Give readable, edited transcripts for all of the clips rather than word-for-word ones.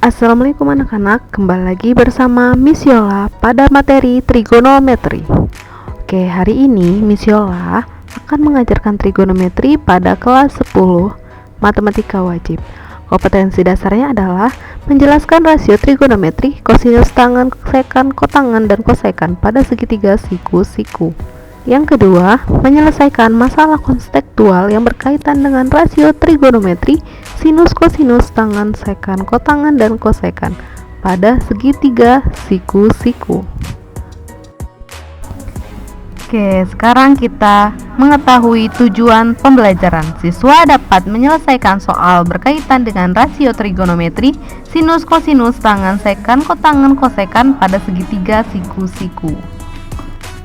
Assalamualaikum anak-anak, kembali lagi bersama Miss Yola pada materi trigonometri. Oke, hari ini Miss Yola akan mengajarkan trigonometri pada kelas 10 matematika wajib. Kompetensi dasarnya adalah menjelaskan rasio trigonometri, kosinus tangan, sekan, kotangan, dan kosekan pada segitiga siku-siku. Yang kedua, menyelesaikan masalah konstekstual yang berkaitan dengan rasio trigonometri, sinus, kosinus, tangan, sekan, kotangan, dan kosekan pada segitiga siku-siku. Oke, sekarang kita mengetahui tujuan pembelajaran. Siswa dapat menyelesaikan soal berkaitan dengan rasio trigonometri, sinus, kosinus, tangan, sekan, kotangan, kosekan pada segitiga siku-siku.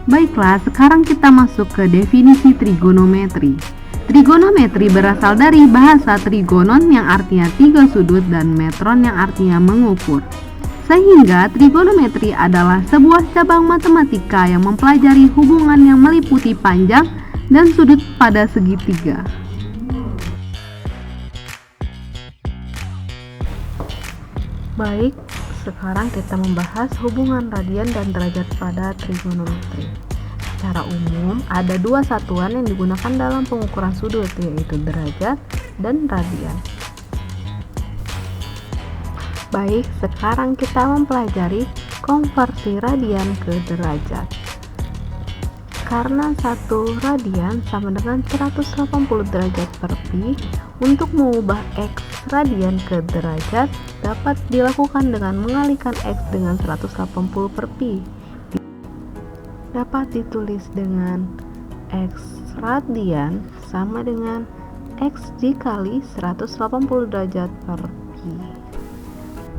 Baiklah, sekarang kita masuk ke definisi trigonometri. Trigonometri berasal dari bahasa trigonon yang artinya tiga sudut dan metron yang artinya mengukur. Sehingga trigonometri adalah sebuah cabang matematika yang mempelajari hubungan yang meliputi panjang dan sudut pada segitiga. Baik, sekarang kita membahas hubungan radian dan derajat pada trigonometri. Secara umum, ada dua satuan yang digunakan dalam pengukuran sudut, yaitu derajat dan radian. Baik, sekarang kita mempelajari konversi radian ke derajat. Karena 1 radian sama dengan 180 derajat per pi, untuk mengubah X radian ke derajat dapat dilakukan dengan mengalihkan X dengan 180 per pi. Dapat ditulis dengan X radian sama dengan X dikali 180 derajat per pi.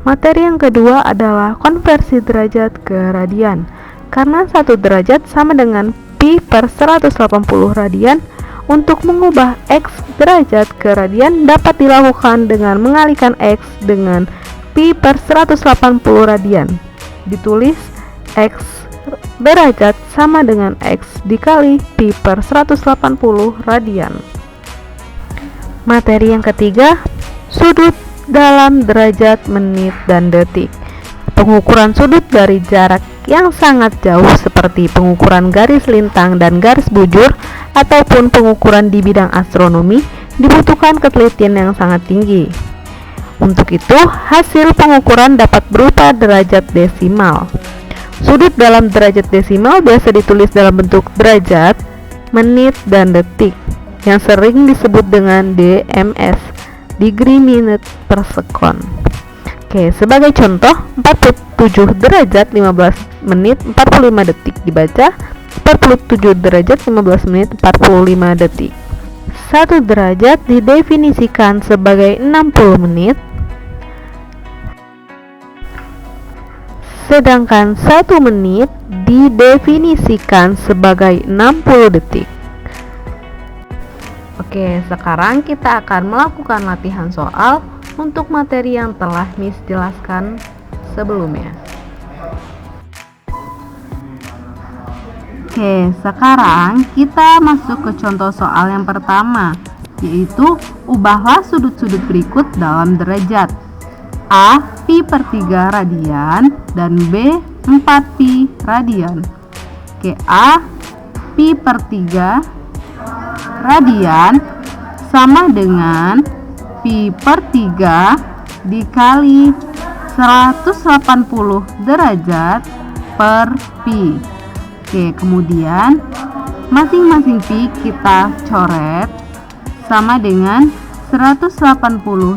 Materi yang kedua adalah konversi derajat ke radian. Karena 1 derajat sama dengan pi per 180 radian, untuk mengubah X derajat ke radian dapat dilakukan dengan mengalihkan X dengan pi per 180 radian. Ditulis X derajat sama dengan X dikali pi per 180 radian. Materi yang ketiga, sudut dalam derajat, menit, dan detik. Pengukuran sudut dari jarak yang sangat jauh seperti pengukuran garis lintang dan garis bujur ataupun pengukuran di bidang astronomi dibutuhkan ketelitian yang sangat tinggi. Untuk itu, hasil pengukuran dapat berupa derajat desimal. Sudut dalam derajat desimal biasa ditulis dalam bentuk derajat, menit, dan detik yang sering disebut dengan DMS, degree minute per second. Oke, sebagai contoh, 47 derajat 15 menit 45 detik dibaca 47 derajat 15 menit 45 detik. 1 derajat didefinisikan sebagai 60 menit, sedangkan 1 menit didefinisikan sebagai 60 detik. Oke, sekarang kita akan melakukan latihan soal untuk materi yang telah Miss jelaskan sebelumnya. Oke, sekarang kita masuk ke contoh soal yang pertama, yaitu ubahlah sudut-sudut berikut dalam derajat. A, pi per 3 radian, dan B, 4 pi radian. Oke, A, pi per 3 radian sama dengan pi per 3 dikali 180 derajat per pi. Oke, kemudian masing-masing pi kita coret sama dengan 180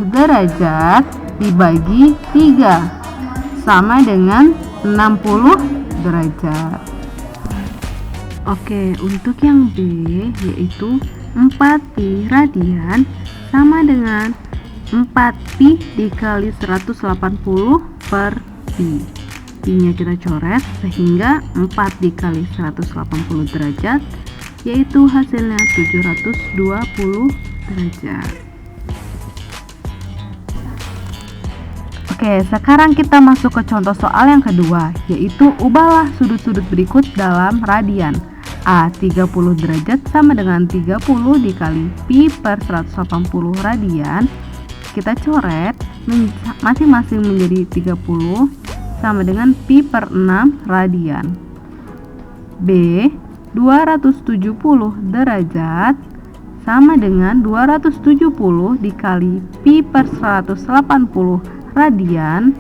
derajat dibagi 3 sama dengan 60 derajat. Oke, untuk yang B yaitu 4 pi radian sama dengan 4 pi dikali 180 per pi. Pi-nya kita coret sehingga 4 dikali 180 derajat yaitu hasilnya 720 derajat. Oke, sekarang kita masuk ke contoh soal yang kedua, yaitu ubahlah sudut-sudut berikut dalam radian. A, 30 derajat sama dengan 30 dikali pi per 180 radian. Kita coret masing-masing menjadi 30 sama dengan pi per 6 radian. B, 270 derajat sama dengan 270 dikali pi per 180 radian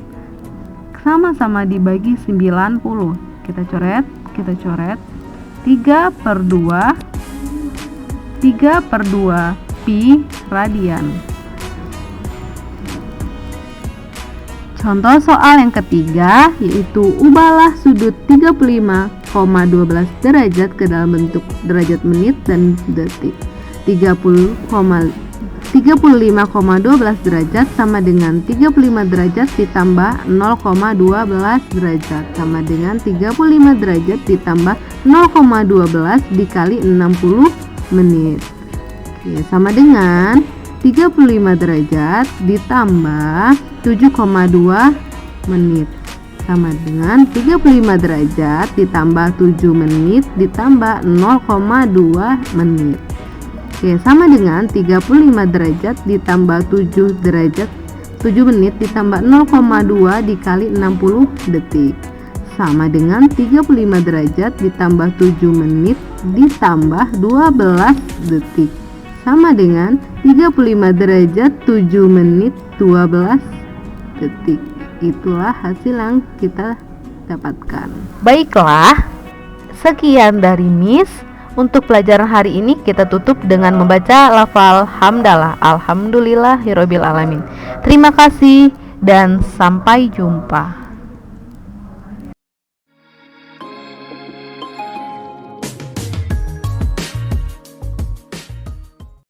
sama-sama dibagi 90. Kita coret 3 per 2 pi radian. Contoh soal yang ketiga yaitu ubahlah sudut 35,12 derajat ke dalam bentuk derajat menit dan detik. 35,12 derajat sama dengan 35 derajat ditambah 0,12 derajat sama dengan 35 derajat ditambah 0,12 dikali 60 menit. Oke, sama dengan 35 derajat ditambah 7,2 menit sama dengan 35 derajat ditambah 7 menit ditambah 0,2 menit. Oke, sama dengan 35 derajat ditambah 7 menit ditambah 0,2 dikali 60 detik sama dengan 35 derajat ditambah 7 menit ditambah 12 detik sama dengan 35 derajat 7 menit 12 detik. Itulah hasil yang kita dapatkan. Baiklah, sekian dari Miss. Untuk pelajaran hari ini kita tutup dengan membaca lafal hamdalah. Alhamdulillahirabbil alamin. Terima kasih dan sampai jumpa.